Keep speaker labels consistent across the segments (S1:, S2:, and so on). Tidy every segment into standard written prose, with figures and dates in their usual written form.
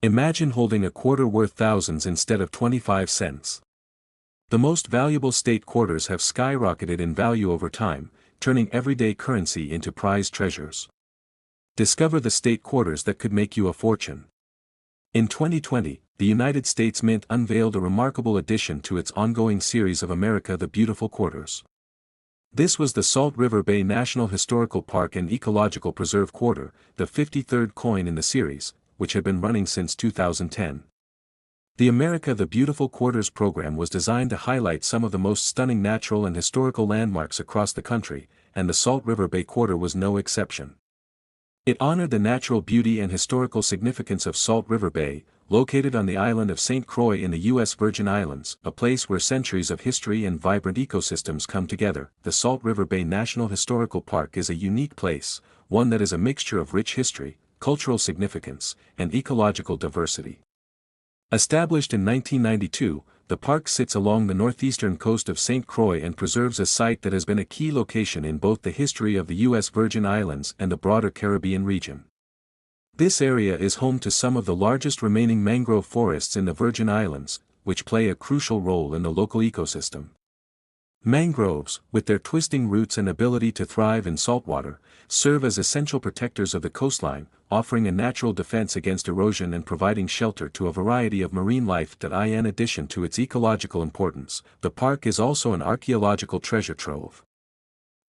S1: Imagine holding a quarter worth thousands instead of 25 cents. The most valuable state quarters have skyrocketed in value over time, turning everyday currency into prized treasures. Discover the state quarters that could make you a fortune. In 2020, the United States Mint unveiled a remarkable addition to its ongoing series of America the Beautiful Quarters. This was the Salt River Bay National Historical Park and Ecological Preserve Quarter, the 53rd coin in the series, which had been running since 2010. The America the Beautiful Quarters program was designed to highlight some of the most stunning natural and historical landmarks across the country, and the Salt River Bay Quarter was no exception. It honored the natural beauty and historical significance of Salt River Bay, located on the island of St. Croix in the U.S. Virgin Islands, a place where centuries of history and vibrant ecosystems come together. The Salt River Bay National Historical Park is a unique place, one that is a mixture of rich history, cultural significance, and ecological diversity. Established in 1992, the park sits along the northeastern coast of St. Croix and preserves a site that has been a key location in both the history of the U.S. Virgin Islands and the broader Caribbean region. This area is home to some of the largest remaining mangrove forests in the Virgin Islands, which play a crucial role in the local ecosystem. Mangroves, with their twisting roots and ability to thrive in saltwater, serve as essential protectors of the coastline, offering a natural defense against erosion and providing shelter to a variety of marine life. In addition to its ecological importance, the park is also an archaeological treasure trove.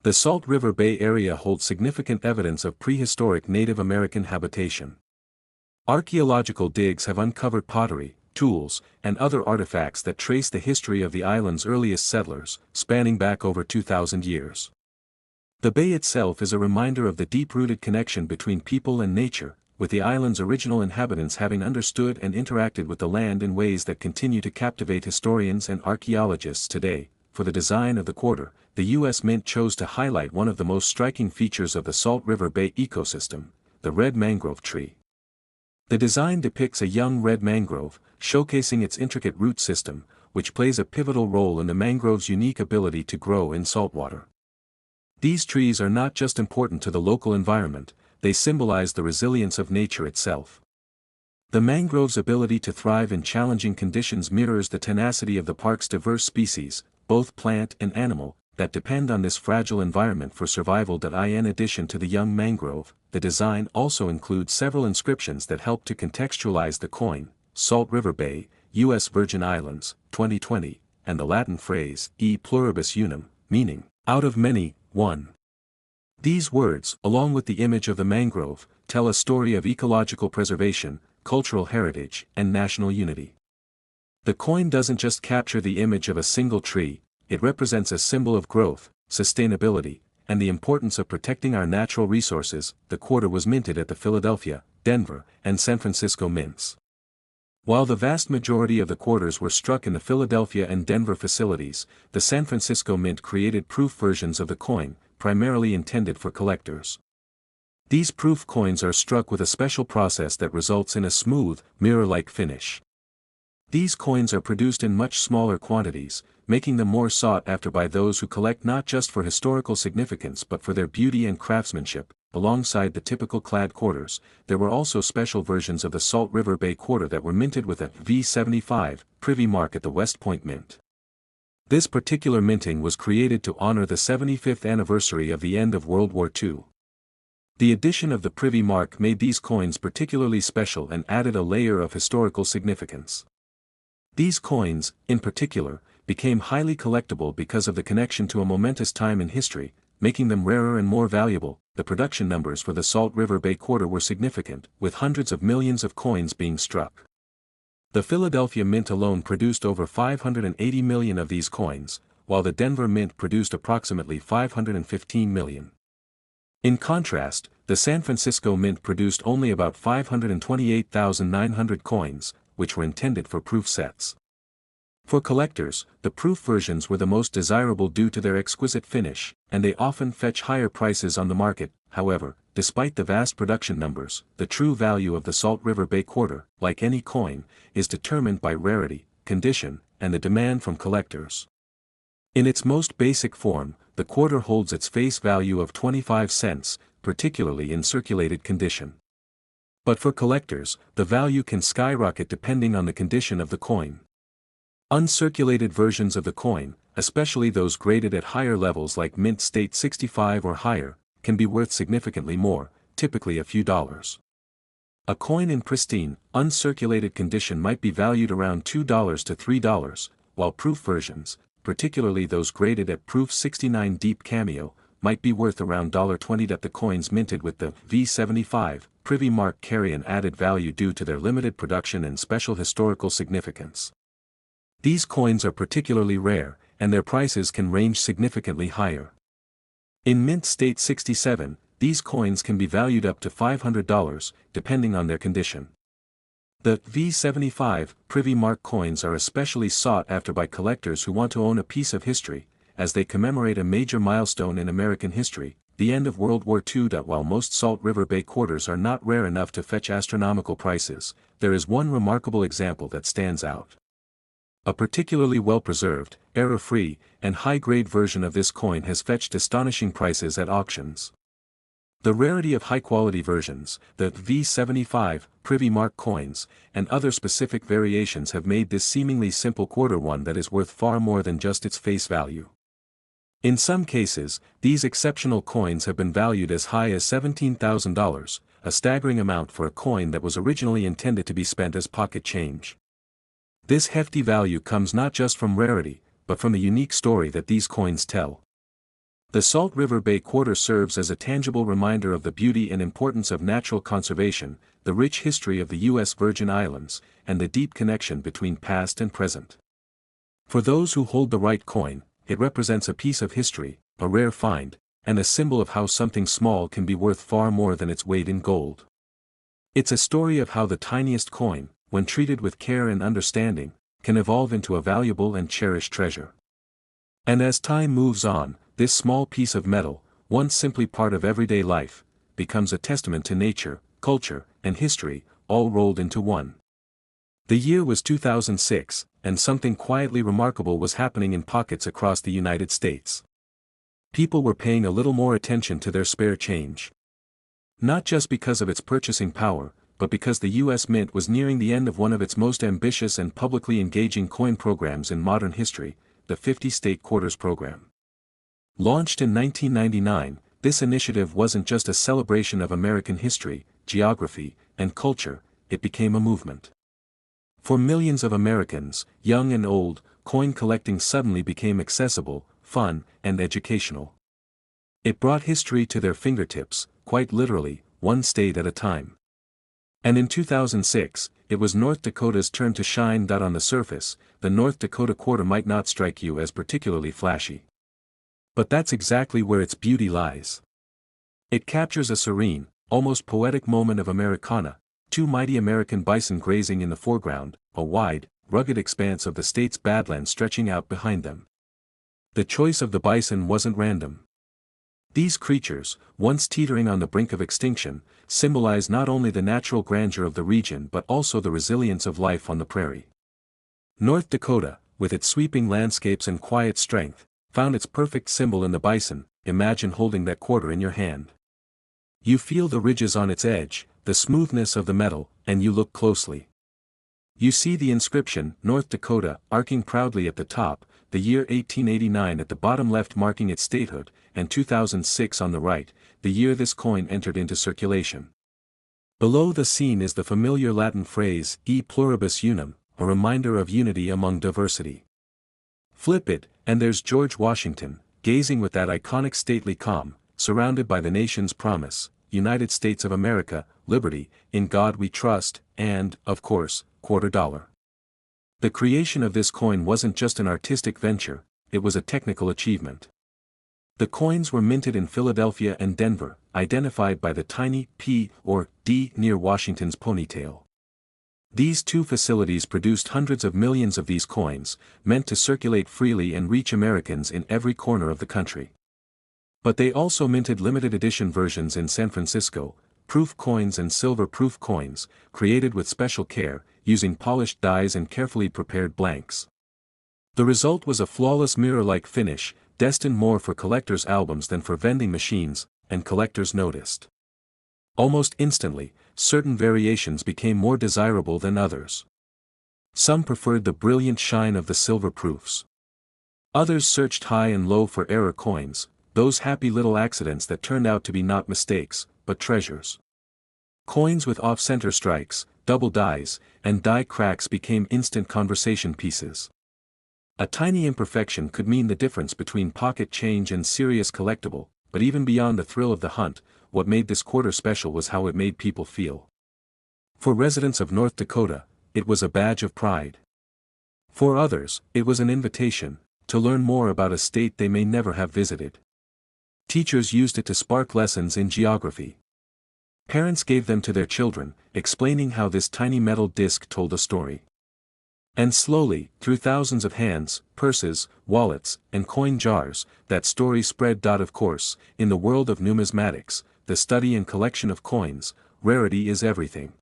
S1: The Salt River Bay area holds significant evidence of prehistoric Native American habitation. Archaeological digs have uncovered pottery, tools, and other artifacts that trace the history of the island's earliest settlers, spanning back over 2,000 years. The bay itself is a reminder of the deep-rooted connection between people and nature, with the island's original inhabitants having understood and interacted with the land in ways that continue to captivate historians and archaeologists today. For the design of the quarter, the U.S. Mint chose to highlight one of the most striking features of the Salt River Bay ecosystem, the red mangrove tree. The design depicts a young red mangrove, showcasing its intricate root system, which plays a pivotal role in the mangrove's unique ability to grow in saltwater. These trees are not just important to the local environment, they symbolize the resilience of nature itself. The mangrove's ability to thrive in challenging conditions mirrors the tenacity of the park's diverse species, both plant and animal, that depend on this fragile environment for survival. In addition to the young mangrove, the design also includes several inscriptions that help to contextualize the coin: Salt River Bay, U.S. Virgin Islands, 2020, and the Latin phrase, e pluribus unum, meaning, out of many, one. These words, along with the image of the mangrove, tell a story of ecological preservation, cultural heritage, and national unity. The coin doesn't just capture the image of a single tree, it represents a symbol of growth, sustainability, and the importance of protecting our natural resources. The quarter was minted at the Philadelphia, Denver, and San Francisco mints. While the vast majority of the quarters were struck in the Philadelphia and Denver facilities, the San Francisco Mint created proof versions of the coin, primarily intended for collectors. These proof coins are struck with a special process that results in a smooth, mirror-like finish. These coins are produced in much smaller quantities, making them more sought after by those who collect not just for historical significance but for their beauty and craftsmanship. Alongside the typical clad quarters, there were also special versions of the Salt River Bay quarter that were minted with a V75 privy mark at the West Point Mint. This particular minting was created to honor the 75th anniversary of the end of World War II. The addition of the privy mark made these coins particularly special and added a layer of historical significance. These coins, in particular, became highly collectible because of the connection to a momentous time in history, making them rarer and more valuable. The production numbers for the Salt River Bay quarter were significant, with hundreds of millions of coins being struck. The Philadelphia Mint alone produced over 580 million of these coins, while the Denver Mint produced approximately 515 million. In contrast, the San Francisco Mint produced only about 528,900 coins, which were intended for proof sets. For collectors, the proof versions were the most desirable due to their exquisite finish, and they often fetch higher prices on the market. However, despite the vast production numbers, the true value of the Salt River Bay quarter, like any coin, is determined by rarity, condition, and the demand from collectors. In its most basic form, the quarter holds its face value of 25 cents, particularly in circulated condition. But for collectors, the value can skyrocket depending on the condition of the coin. Uncirculated versions of the coin, especially those graded at higher levels like mint state 65 or higher, can be worth significantly more, typically a few dollars. A coin in pristine, uncirculated condition might be valued around $2 to $3, while proof versions, particularly those graded at proof 69 deep cameo, might be worth around $20. That the coins minted with the V75 Privy mark carry an added value due to their limited production and special historical significance. These coins are particularly rare, and their prices can range significantly higher. In mint state 67, these coins can be valued up to $500, depending on their condition. The V75 Privy mark coins are especially sought after by collectors who want to own a piece of history, as they commemorate a major milestone in American history, the end of World War II. While most Salt River Bay quarters are not rare enough to fetch astronomical prices, there is one remarkable example that stands out. A particularly well-preserved, error-free, and high-grade version of this coin has fetched astonishing prices at auctions. The rarity of high-quality versions, the V75 Privy mark coins, and other specific variations have made this seemingly simple quarter one that is worth far more than just its face value. In some cases, these exceptional coins have been valued as high as $17,000, a staggering amount for a coin that was originally intended to be spent as pocket change. This hefty value comes not just from rarity, but from the unique story that these coins tell. The Salt River Bay quarter serves as a tangible reminder of the beauty and importance of natural conservation, the rich history of the U.S. Virgin Islands, and the deep connection between past and present. For those who hold the right coin, it represents a piece of history, a rare find, and a symbol of how something small can be worth far more than its weight in gold. It's a story of how the tiniest coin, when treated with care and understanding, can evolve into a valuable and cherished treasure. And as time moves on, this small piece of metal, once simply part of everyday life, becomes a testament to nature, culture, and history, all rolled into one. The year was 2006, and something quietly remarkable was happening in pockets across the United States. People were paying a little more attention to their spare change. Not just because of its purchasing power, but because the U.S. Mint was nearing the end of one of its most ambitious and publicly engaging coin programs in modern history, the 50-state quarters program. Launched in 1999, this initiative wasn't just a celebration of American history, geography, and culture, it became a movement. For millions of Americans, young and old, coin collecting suddenly became accessible, fun, and educational. It brought history to their fingertips, quite literally, one state at a time. And in 2006, it was North Dakota's turn to shine. On the surface, the North Dakota quarter might not strike you as particularly flashy. But that's exactly where its beauty lies. It captures a serene, almost poetic moment of Americana, two mighty American bison grazing in the foreground, a wide, rugged expanse of the state's badlands stretching out behind them. The choice of the bison wasn't random. These creatures, once teetering on the brink of extinction, symbolize not only the natural grandeur of the region but also the resilience of life on the prairie. North Dakota, with its sweeping landscapes and quiet strength, found its perfect symbol in the bison. Imagine holding that quarter in your hand. You feel the ridges on its edge, the smoothness of the metal, and you look closely. You see the inscription, North Dakota, arcing proudly at the top, the year 1889 at the bottom left marking its statehood, and 2006 on the right, the year this coin entered into circulation. Below the scene is the familiar Latin phrase, E pluribus unum, a reminder of unity among diversity. Flip it, and there's George Washington, gazing with that iconic stately calm, surrounded by the nation's promise, United States of America, liberty, in God we trust, and, of course, $quarter. The creation of this coin wasn't just an artistic venture, it was a technical achievement. The coins were minted in Philadelphia and Denver, identified by the tiny P or D near Washington's ponytail. These two facilities produced hundreds of millions of these coins, meant to circulate freely and reach Americans in every corner of the country. But they also minted limited edition versions in San Francisco, proof coins and silver proof coins, created with special care, using polished dies and carefully prepared blanks. The result was a flawless mirror-like finish, destined more for collectors' albums than for vending machines, and collectors noticed. Almost instantly, certain variations became more desirable than others. Some preferred the brilliant shine of the silver proofs. Others searched high and low for error coins, those happy little accidents that turned out to be not mistakes, but treasures. Coins with off-center strikes, double dies, and die cracks became instant conversation pieces. A tiny imperfection could mean the difference between pocket change and serious collectible, but even beyond the thrill of the hunt, what made this quarter special was how it made people feel. For residents of North Dakota, it was a badge of pride. For others, it was an invitation to learn more about a state they may never have visited. Teachers used it to spark lessons in geography. Parents gave them to their children, explaining how this tiny metal disc told a story. And slowly, through thousands of hands, purses, wallets, and coin jars, that story spread. Of course, in the world of numismatics, the study and collection of coins, rarity is everything.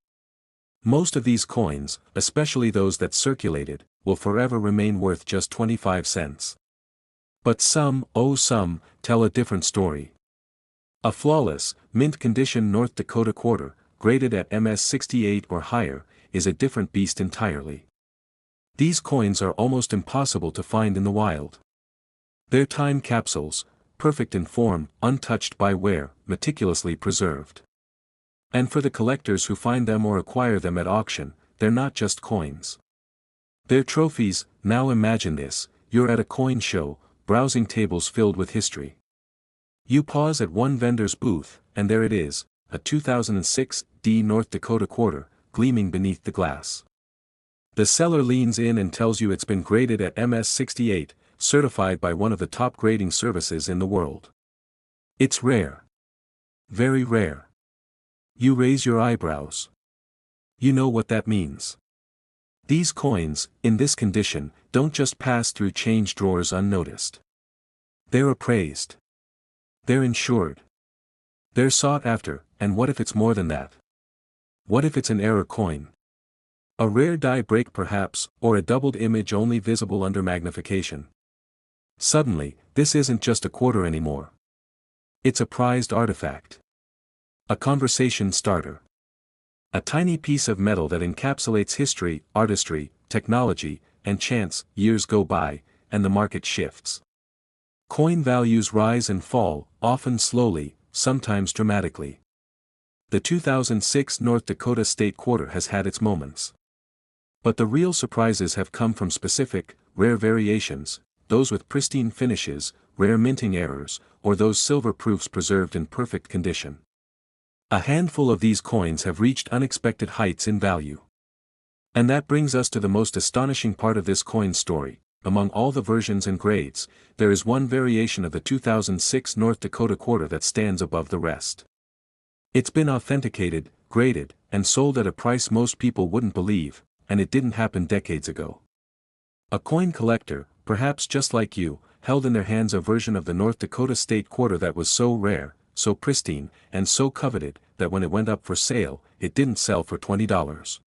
S1: Most of these coins, especially those that circulated, will forever remain worth just 25 cents. But some, oh some, tell a different story. A flawless, mint-condition North Dakota quarter, graded at MS-68 or higher, is a different beast entirely. These coins are almost impossible to find in the wild. They're time capsules, perfect in form, untouched by wear, meticulously preserved. And for the collectors who find them or acquire them at auction, they're not just coins. They're trophies. Now imagine this: you're at a coin show, browsing tables filled with history. You pause at one vendor's booth, and there it is, a 2006 D North Dakota quarter, gleaming beneath the glass. The seller leans in and tells you it's been graded at MS-68, certified by one of the top grading services in the world. It's rare. Very rare. You raise your eyebrows. You know what that means. These coins, in this condition, don't just pass through change drawers unnoticed. They're appraised. They're insured. They're sought after, and what if it's more than that? What if it's an error coin? A rare die break perhaps, or a doubled image only visible under magnification. Suddenly, this isn't just a quarter anymore. It's a prized artifact. A conversation starter. A tiny piece of metal that encapsulates history, artistry, technology, and chance. Years go by, and the market shifts. Coin values rise and fall, often slowly, sometimes dramatically. The 2006 North Dakota State Quarter has had its moments. But the real surprises have come from specific, rare variations, those with pristine finishes, rare minting errors, or those silver proofs preserved in perfect condition. A handful of these coins have reached unexpected heights in value. And that brings us to the most astonishing part of this coin story. Among all the versions and grades, there is one variation of the 2006 North Dakota quarter that stands above the rest. It's been authenticated, graded, and sold at a price most people wouldn't believe, and it didn't happen decades ago. A coin collector, perhaps just like you, held in their hands a version of the North Dakota State quarter that was so rare, so pristine, and so coveted, that when it went up for sale, it didn't sell for $20.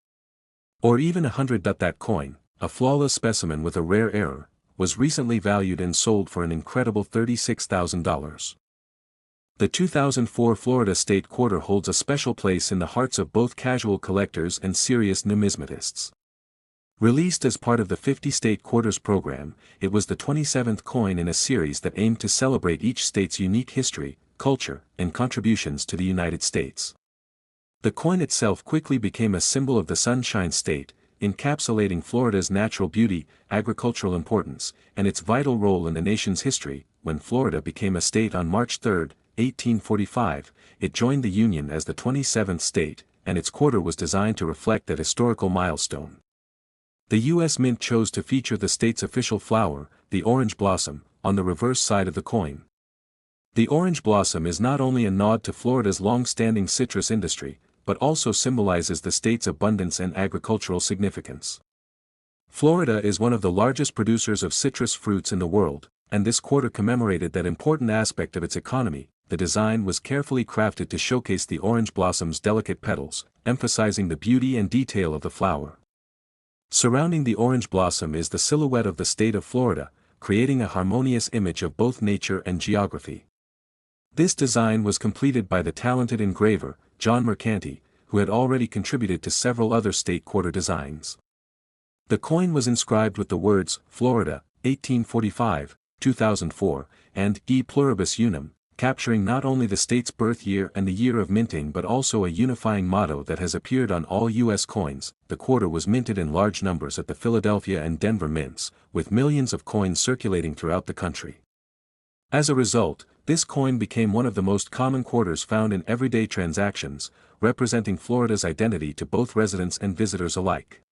S1: Or even $100. That coin, a flawless specimen with a rare error, was recently valued and sold for an incredible $36,000. The 2004 Florida State Quarter holds a special place in the hearts of both casual collectors and serious numismatists. Released as part of the 50 State Quarters program, it was the 27th coin in a series that aimed to celebrate each state's unique history, culture, and contributions to the United States. The coin itself quickly became a symbol of the Sunshine State, encapsulating Florida's natural beauty, agricultural importance, and its vital role in the nation's history. When Florida became a state on March 3, 1845, it joined the Union as the 27th state, and its quarter was designed to reflect that historical milestone. The U.S. Mint chose to feature the state's official flower, the orange blossom, on the reverse side of the coin. The orange blossom is not only a nod to Florida's long-standing citrus industry, but also symbolizes the state's abundance and agricultural significance. Florida is one of the largest producers of citrus fruits in the world, and this quarter commemorated that important aspect of its economy. The design was carefully crafted to showcase the orange blossom's delicate petals, emphasizing the beauty and detail of the flower. Surrounding the orange blossom is the silhouette of the state of Florida, creating a harmonious image of both nature and geography. This design was completed by the talented engraver, John Mercanti, who had already contributed to several other state quarter designs. The coin was inscribed with the words, Florida, 1845, 2004, and E pluribus unum, capturing not only the state's birth year and the year of minting but also a unifying motto that has appeared on all U.S. coins. The quarter was minted in large numbers at the Philadelphia and Denver mints, with millions of coins circulating throughout the country. As a result, this coin became one of the most common quarters found in everyday transactions, representing Florida's identity to both residents and visitors alike.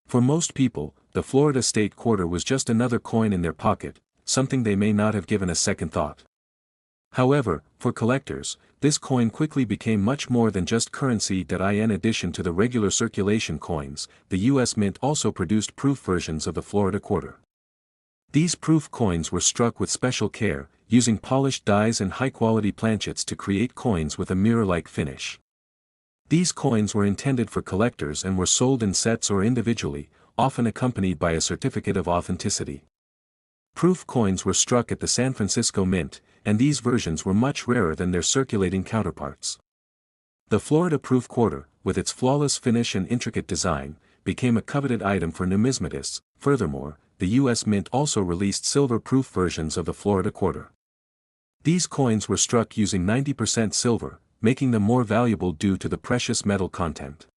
S1: For most people, the Florida state quarter was just another coin in their pocket, something they may not have given a second thought. However, for collectors, this coin quickly became much more than just currency. In addition to the regular circulation coins, the U.S. Mint also produced proof versions of the Florida quarter. These proof coins were struck with special care, using polished dies and high-quality planchets to create coins with a mirror-like finish. These coins were intended for collectors and were sold in sets or individually, often accompanied by a certificate of authenticity. Proof coins were struck at the San Francisco Mint, and these versions were much rarer than their circulating counterparts. The Florida Proof Quarter, with its flawless finish and intricate design, became a coveted item for numismatists. Furthermore, the U.S. Mint also released silver-proof versions of the Florida Quarter. These coins were struck using 90% silver, making them more valuable due to the precious metal content.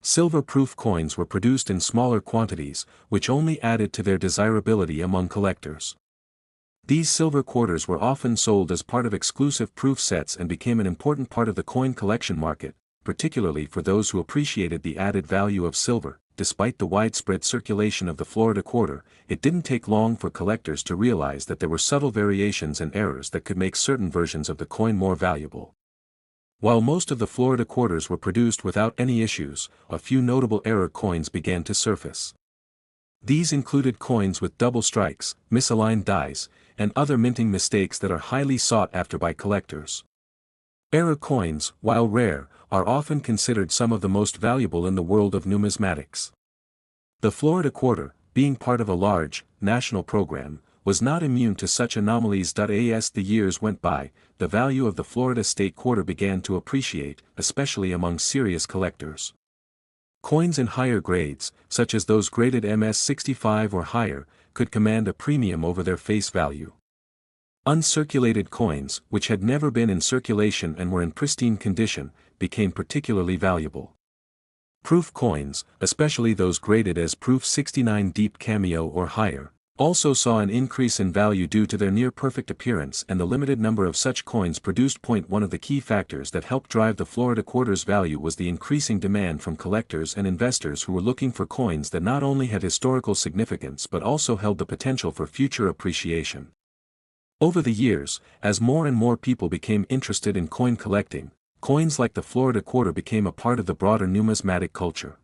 S1: Silver-proof coins were produced in smaller quantities, which only added to their desirability among collectors. These silver quarters were often sold as part of exclusive proof sets and became an important part of the coin collection market, particularly for those who appreciated the added value of silver. Despite the widespread circulation of the Florida quarter, it didn't take long for collectors to realize that there were subtle variations and errors that could make certain versions of the coin more valuable. While most of the Florida quarters were produced without any issues, a few notable error coins began to surface. These included coins with double strikes, misaligned dies, and other minting mistakes that are highly sought after by collectors. Error coins, while rare, are often considered some of the most valuable in the world of numismatics. The Florida quarter, being part of a large, national program, was not immune to such anomalies. As the years went by, the value of the Florida state quarter began to appreciate, especially among serious collectors. Coins in higher grades, such as those graded MS-65 or higher, could command a premium over their face value. Uncirculated coins, which had never been in circulation and were in pristine condition, became particularly valuable. Proof coins, especially those graded as Proof 69 Deep Cameo or higher, also saw an increase in value due to their near-perfect appearance and the limited number of such coins produced. One of the key factors that helped drive the Florida quarter's value was the increasing demand from collectors and investors who were looking for coins that not only had historical significance but also held the potential for future appreciation. Over the years, as more and more people became interested in coin collecting, coins like the Florida quarter became a part of the broader numismatic culture.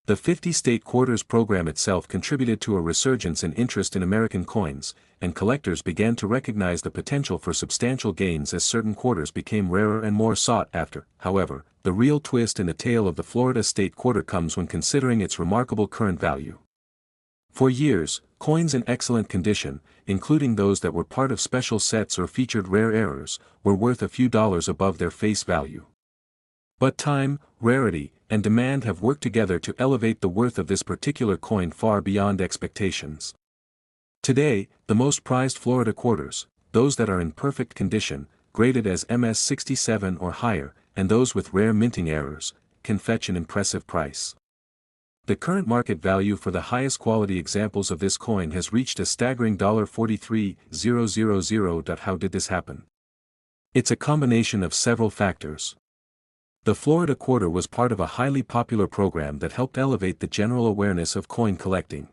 S1: The 50-state quarters program itself contributed to a resurgence in interest in American coins, and collectors began to recognize the potential for substantial gains as certain quarters became rarer and more sought after. However, the real twist in the tale of the Florida state quarter comes when considering its remarkable current value. For years, coins in excellent condition, including those that were part of special sets or featured rare errors, were worth a few dollars above their face value. But time, rarity, and demand have worked together to elevate the worth of this particular coin far beyond expectations. Today, the most prized Florida quarters, those that are in perfect condition, graded as MS-67 or higher, and those with rare minting errors, can fetch an impressive price. The current market value for the highest quality examples of this coin has reached a staggering $43,000. How did this happen? It's a combination of several factors. The Florida quarter was part of a highly popular program that helped elevate the general awareness of coin collecting.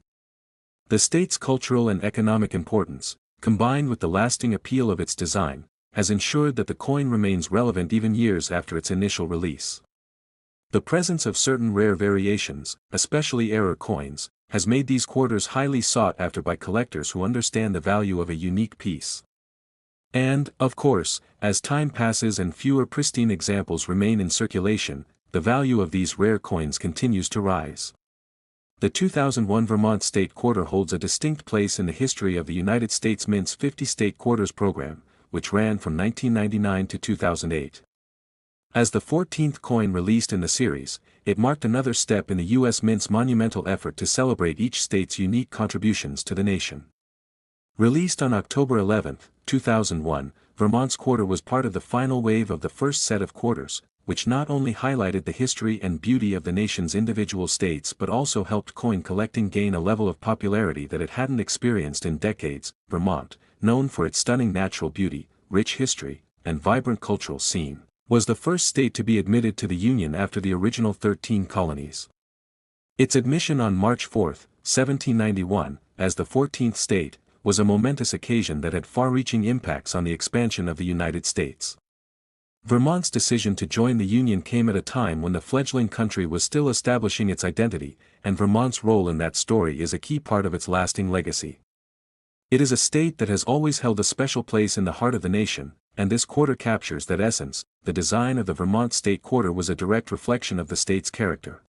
S1: The state's cultural and economic importance, combined with the lasting appeal of its design, has ensured that the coin remains relevant even years after its initial release. The presence of certain rare variations, especially error coins, has made these quarters highly sought after by collectors who understand the value of a unique piece. And, of course, as time passes and fewer pristine examples remain in circulation, the value of these rare coins continues to rise. The 2001 Vermont state quarter holds a distinct place in the history of the United States Mint's 50 state quarters program, which ran from 1999 to 2008. As the 14th coin released in the series, it marked another step in the U.S. Mint's monumental effort to celebrate each state's unique contributions to the nation. Released on October 11, 2001, Vermont's quarter was part of the final wave of the first set of quarters, which not only highlighted the history and beauty of the nation's individual states but also helped coin collecting gain a level of popularity that it hadn't experienced in decades. Vermont, known for its stunning natural beauty, rich history, and vibrant cultural scene, was the first state to be admitted to the Union after the original 13 colonies. Its admission on March 4, 1791, as the 14th state, was a momentous occasion that had far-reaching impacts on the expansion of the United States. Vermont's decision to join the Union came at a time when the fledgling country was still establishing its identity, and Vermont's role in that story is a key part of its lasting legacy. It is a state that has always held a special place in the heart of the nation, and this quarter captures that essence. The design of the Vermont State Quarter was a direct reflection of the state's character.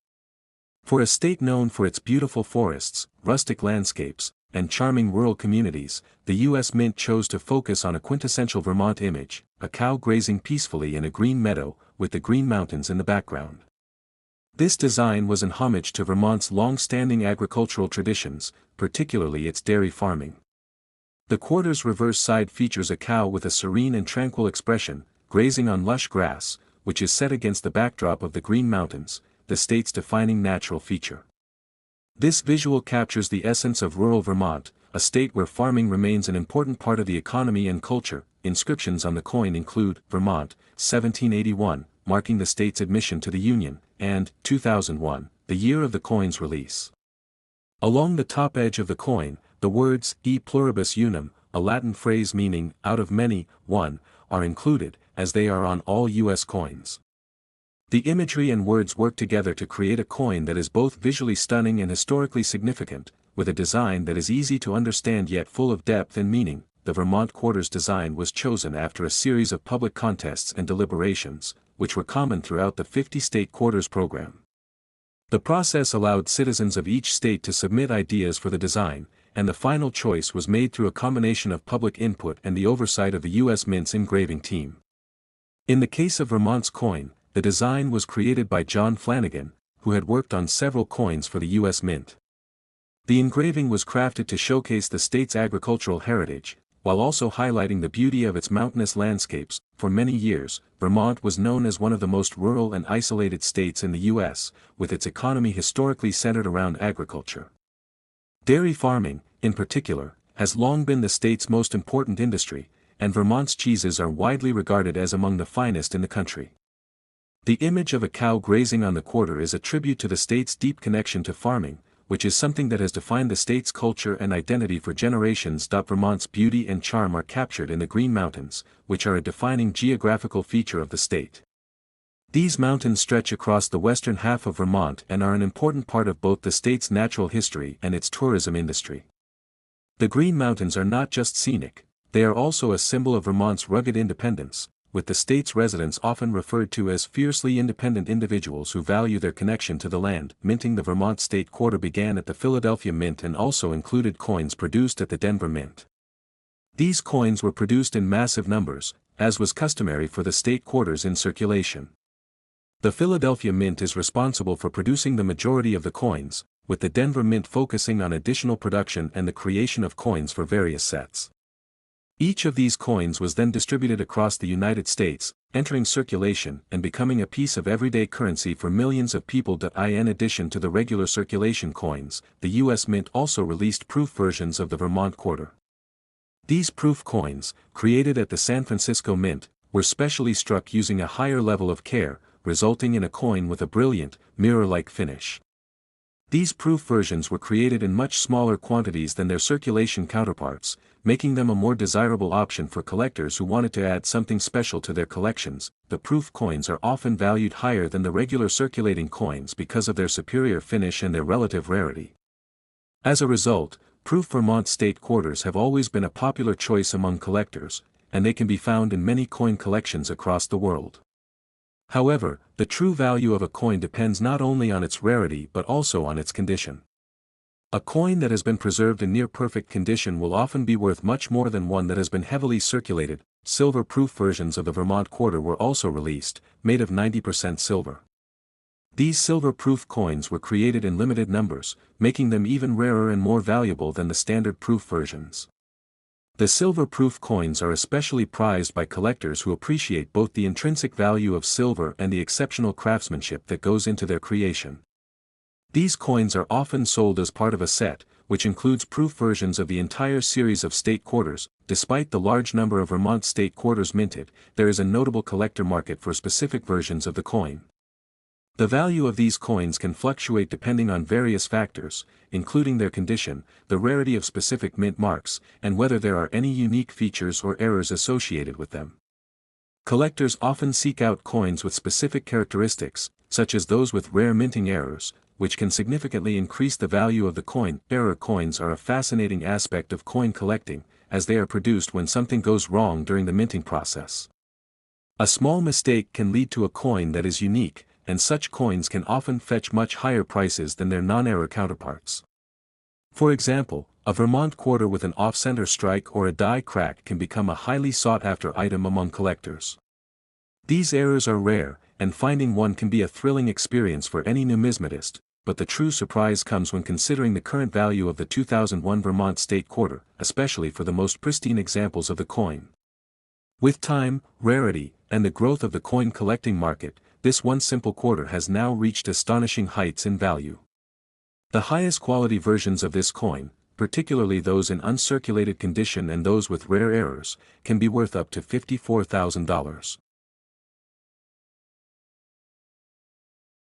S1: For a state known for its beautiful forests, rustic landscapes, and charming rural communities, the U.S. Mint chose to focus on a quintessential Vermont image, a cow grazing peacefully in a green meadow, with the Green Mountains in the background. This design was in homage to Vermont's long-standing agricultural traditions, particularly its dairy farming. The quarter's reverse side features a cow with a serene and tranquil expression, grazing on lush grass, which is set against the backdrop of the Green Mountains, the state's defining natural feature. This visual captures the essence of rural Vermont, a state where farming remains an important part of the economy and culture. Inscriptions on the coin include Vermont, 1781, marking the state's admission to the Union, and 2001, the year of the coin's release. Along the top edge of the coin, the words E pluribus unum, a Latin phrase meaning out of many, one, are included, as they are on all U.S. coins. The imagery and words work together to create a coin that is both visually stunning and historically significant, with a design that is easy to understand yet full of depth and meaning. The Vermont quarter's design was chosen after a series of public contests and deliberations, which were common throughout the 50-state quarters program. The process allowed citizens of each state to submit ideas for the design, and the final choice was made through a combination of public input and the oversight of the U.S. Mint's engraving team. In the case of Vermont's coin, the design was created by John Flanagan, who had worked on several coins for the U.S. Mint. The engraving was crafted to showcase the state's agricultural heritage, while also highlighting the beauty of its mountainous landscapes. For many years, Vermont was known as one of the most rural and isolated states in the U.S., with its economy historically centered around agriculture. Dairy farming, in particular, has long been the state's most important industry, and Vermont's cheeses are widely regarded as among the finest in the country. The image of a cow grazing on the quarter is a tribute to the state's deep connection to farming, which is something that has defined the state's culture and identity for generations. Vermont's beauty and charm are captured in the Green Mountains, which are a defining geographical feature of the state. These mountains stretch across the western half of Vermont and are an important part of both the state's natural history and its tourism industry. The Green Mountains are not just scenic, they are also a symbol of Vermont's rugged independence, with the state's residents often referred to as fiercely independent individuals who value their connection to the land. Minting the Vermont State Quarter began at the Philadelphia Mint and also included coins produced at the Denver Mint. These coins were produced in massive numbers, as was customary for the state quarters in circulation. The Philadelphia Mint is responsible for producing the majority of the coins, with the Denver Mint focusing on additional production and the creation of coins for various sets. Each of these coins was then distributed across the United States, entering circulation and becoming a piece of everyday currency for millions of people. In addition to the regular circulation coins, the U.S. Mint also released proof versions of the Vermont quarter. These proof coins, created at the San Francisco Mint, were specially struck using a higher level of care, resulting in a coin with a brilliant, mirror-like finish. These proof versions were created in much smaller quantities than their circulation counterparts, making them a more desirable option for collectors who wanted to add something special to their collections. The proof coins are often valued higher than the regular circulating coins because of their superior finish and their relative rarity. As a result, proof Vermont state quarters have always been a popular choice among collectors, and they can be found in many coin collections across the world. However, the true value of a coin depends not only on its rarity but also on its condition. A coin that has been preserved in near-perfect condition will often be worth much more than one that has been heavily circulated. silver-proof versions of the Vermont quarter were also released, made of 90% silver. These silver-proof coins were created in limited numbers, making them even rarer and more valuable than the standard-proof versions. The silver-proof coins are especially prized by collectors who appreciate both the intrinsic value of silver and the exceptional craftsmanship that goes into their creation. These coins are often sold as part of a set, which includes proof versions of the entire series of state quarters. Despite the large number of Vermont state quarters minted, there is a notable collector market for specific versions of the coin. The value of these coins can fluctuate depending on various factors, including their condition, the rarity of specific mint marks, and whether there are any unique features or errors associated with them. Collectors often seek out coins with specific characteristics, such as those with rare minting errors, which can significantly increase the value of the coin. Error coins are a fascinating aspect of coin collecting, as they are produced when something goes wrong during the minting process. A small mistake can lead to a coin that is unique, and such coins can often fetch much higher prices than their non-error counterparts. For example, a Vermont quarter with an off-center strike or a die crack can become a highly sought-after item among collectors. These errors are rare, and finding one can be a thrilling experience for any numismatist, but the true surprise comes when considering the current value of the 2001 Vermont state quarter, especially for the most pristine examples of the coin. With time, rarity, and the growth of the coin collecting market, this one simple quarter has now reached astonishing heights in value. The highest quality versions of this coin, particularly those in uncirculated condition and those with rare errors, can be worth up to $54,000.